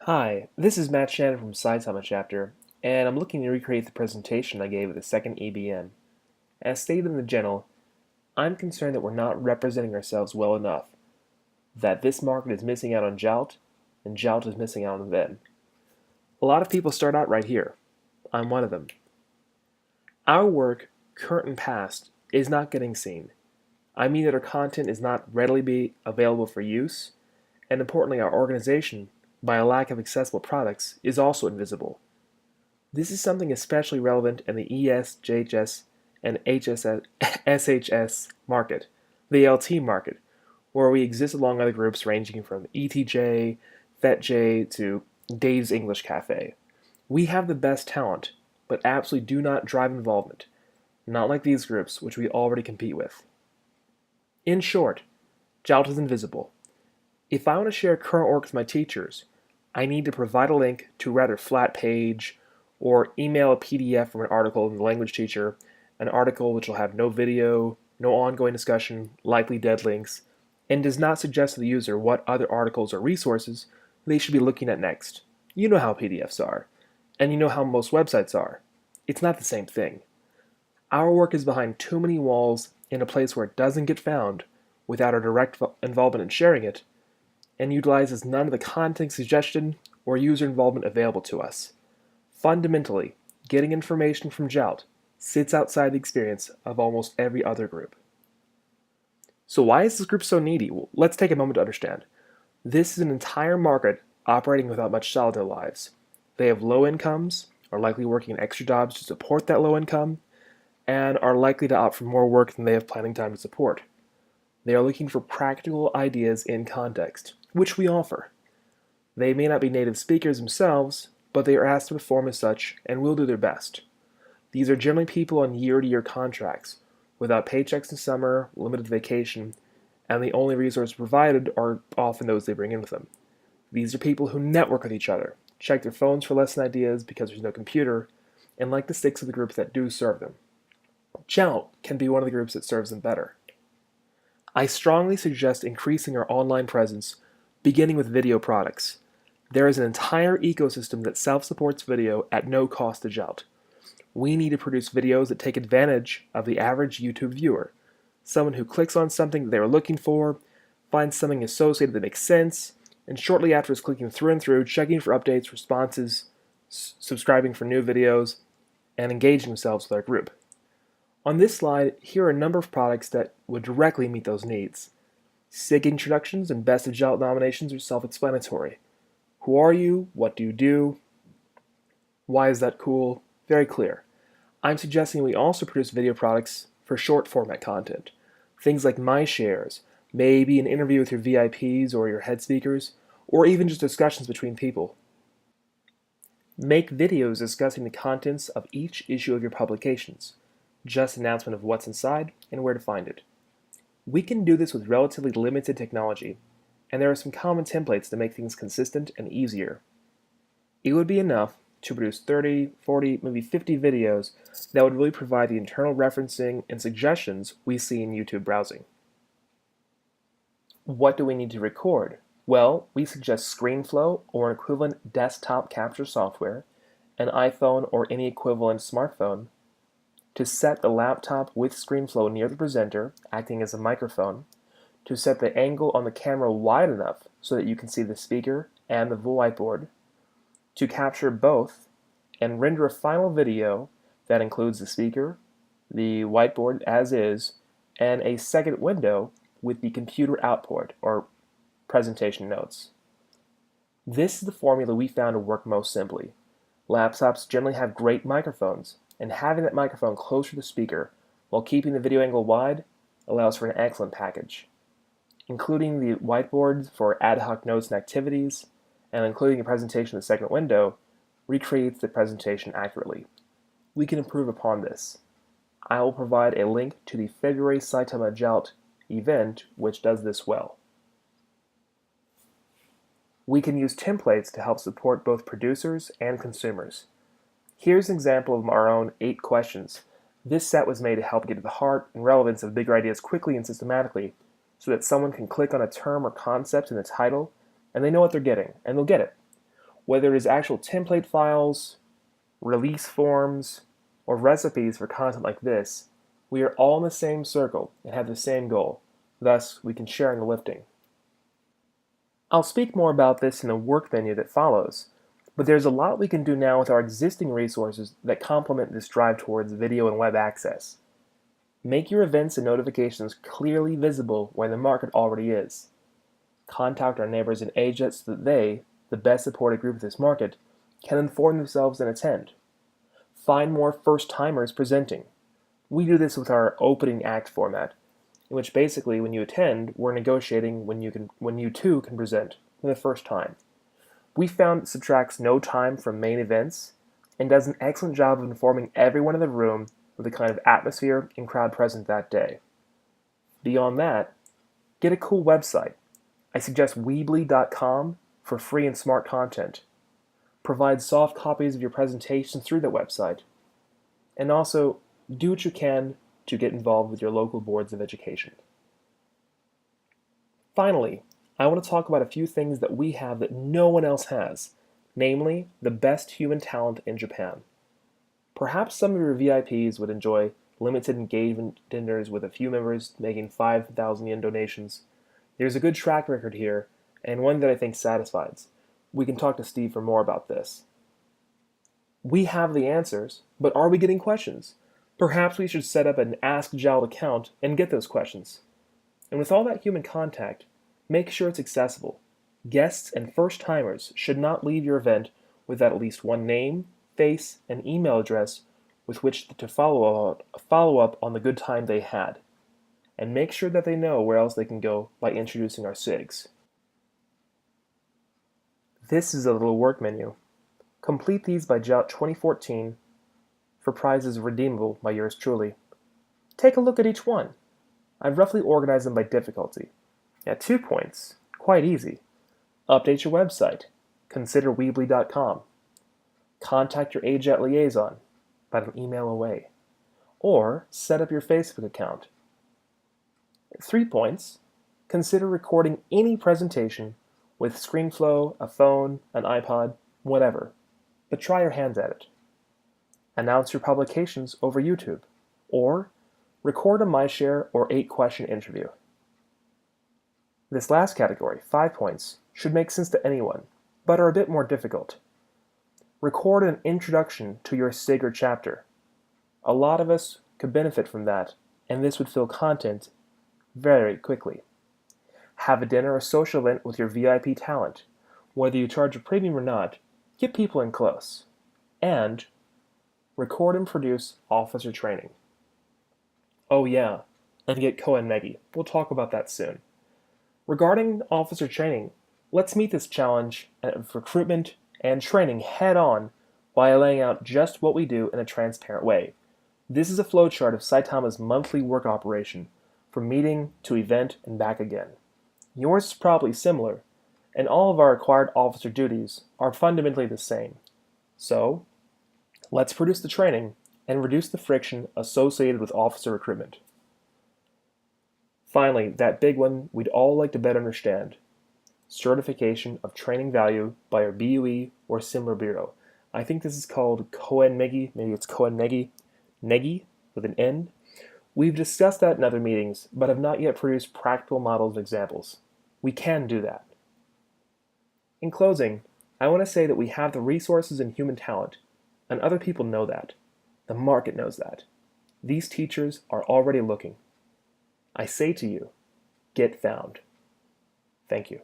Hi, this is Matt Shannon from Saitama Chapter, and I'm looking to recreate the presentation I gave at the second EBM. As stated in the journal, I'm concerned that we're not representing ourselves well enough, that this market is missing out on Jout, and Jout is missing out on them. A lot of people start out right here. I'm one of them. Our work, current and past, is not getting seen. I mean that our content is not readily available for use, and importantly, our organization, by a lack of accessible products, is also invisible. This is something especially relevant in the ES, JHS, and SHS market, the LT market, where we exist along other groups ranging from ETJ, FetJ, to Dave's English Cafe. We have the best talent, but absolutely do not drive involvement, not like these groups, which we already compete with. In short, Jout is invisible. If I want to share current work with my teachers, I need to provide a link to a rather flat page, or email a PDF from an article in the language teacher, an article which will have no video, no ongoing discussion, likely dead links, and does not suggest to the user what other articles or resources they should be looking at next. You know how PDFs are, and you know how most websites are. It's not the same thing. Our work is behind too many walls in a place where it doesn't get found without our direct involvement in sharing it, and utilizes none of the content suggestion or user involvement available to us. Fundamentally, getting information from Jout sits outside the experience of almost every other group. So why is this group so needy? Well, let's take a moment to understand. This is an entire market operating without much solid in their lives. They have low incomes, are likely working extra jobs to support that low income, and are likely to opt for more work than they have planning time to support. They are looking for practical ideas in context, which we offer. They may not be native speakers themselves, but they are asked to perform as such and will do their best. These are generally people on year-to-year contracts, without paychecks in summer, limited vacation, and the only resources provided are often those they bring in with them. These are people who network with each other, check their phones for lesson ideas because there's no computer, and like to stick to the groups that do serve them. Jout can be one of the groups that serves them better. I strongly suggest increasing our online presence, beginning with video products. There is an entire ecosystem that self-supports video at no cost to Jout. We need to produce videos that take advantage of the average YouTube viewer, someone who clicks on something that they are looking for, finds something associated that makes sense, and shortly after is clicking through and through, checking for updates, responses, subscribing for new videos, and engaging themselves with our group. On this slide, here are a number of products that would directly meet those needs. SIG introductions and Best of Jout nominations are self-explanatory. Who are you? What do you do? Why is that cool? Very clear. I'm suggesting we also produce video products for short format content. Things like My Shares, maybe an interview with your VIPs or your head speakers, or even just discussions between people. Make videos discussing the contents of each issue of your publications. Just an announcement of what's inside and where to find it. We can do this with relatively limited technology, and there are some common templates to make things consistent and easier. It would be enough to produce 30, 40, maybe 50 videos that would really provide the internal referencing and suggestions we see in YouTube browsing. What do we need to record? Well, we suggest ScreenFlow or an equivalent desktop capture software, an iPhone or any equivalent smartphone, to set the laptop with ScreenFlow near the presenter, acting as a microphone, to set the angle on the camera wide enough so that you can see the speaker and the whiteboard, to capture both and render a final video that includes the speaker, the whiteboard as is, and a second window with the computer output or presentation notes. This is the formula we found to work most simply. Laptops generally have great microphones, and having that microphone closer to the speaker while keeping the video angle wide allows for an excellent package. Including the whiteboards for ad hoc notes and activities, and including a presentation in the second window, recreates the presentation accurately. We can improve upon this. I will provide a link to the February Saitama Jout event which does this well. We can use templates to help support both producers and consumers. Here's an example of our own 8 questions. This set was made to help get to the heart and relevance of bigger ideas quickly and systematically, so that someone can click on a term or concept in the title and they know what they're getting, and they'll get it. Whether it is actual template files, release forms, or recipes for content like this, we are all in the same circle and have the same goal. Thus, we can share in the lifting. I'll speak more about this in the work menu that follows, but there's a lot we can do now with our existing resources that complement this drive towards video and web access. Make your events and notifications clearly visible where the market already is. Contact our neighbors in JHS so that they, the best supported group of this market, can inform themselves and attend. Find more first-timers presenting. We do this with our opening act format, in which basically when you attend, we're negotiating when you too can present for the first time. We found it subtracts no time from main events and does an excellent job of informing everyone in the room of the kind of atmosphere and crowd present that day. Beyond that, get a cool website. I suggest Weebly.com for free and smart content. Provide soft copies of your presentation through the website. And also, do what you can to get involved with your local boards of education. Finally, I want to talk about a few things that we have that no one else has, namely the best human talent in Japan. Perhaps some of your VIPs would enjoy limited engagement dinners with a few members making 5,000 yen donations. There's a good track record here, and one that I think satisfies. We can talk to Steve for more about this. We have the answers, but are we getting questions? Perhaps we should set up an Ask Jald account and get those questions. And with all that human contact, make sure it's accessible. Guests and first-timers should not leave your event without at least one name, face, and email address with which to follow up on the good time they had. And make sure that they know where else they can go by introducing our SIGs. This is a little work menu. Complete these by Jout 2014 for prizes redeemable by yours truly. Take a look at each one. I've roughly organized them by difficulty. At 2 points, quite easy. Update your website. Consider Weebly.com. Contact your AJET liaison, about an email away. Or set up your Facebook account. At 3 points, consider recording any presentation with ScreenFlow, a phone, an iPod, whatever. But try your hands at it. Announce your publications over YouTube, or record a MyShare or 8-question interview. This last category, 5 points, should make sense to anyone, but are a bit more difficult. Record an introduction to your SIG or chapter. A lot of us could benefit from that, and this would fill content very quickly. Have a dinner or social event with your VIP talent. Whether you charge a premium or not, get people in close. And record and produce officer training. Oh yeah, and get Koen Megi. We'll talk about that soon. Regarding officer training, let's meet this challenge of recruitment and training head on by laying out just what we do in a transparent way. This is a flowchart of Saitama's monthly work operation, from meeting to event and back again. Yours is probably similar, and all of our required officer duties are fundamentally the same. So, let's produce the training and reduce the friction associated with officer recruitment. Finally, that big one we'd all like to better understand. Certification of training value by our BUE or similar bureau. I think this is called Koen Megi, maybe it's Koen Megi, Negi with an N. We've discussed that in other meetings, but have not yet produced practical models and examples. We can do that. In closing, I want to say that we have the resources and human talent, and other people know that. The market knows that. These teachers are already looking. I say to you, get found. Thank you.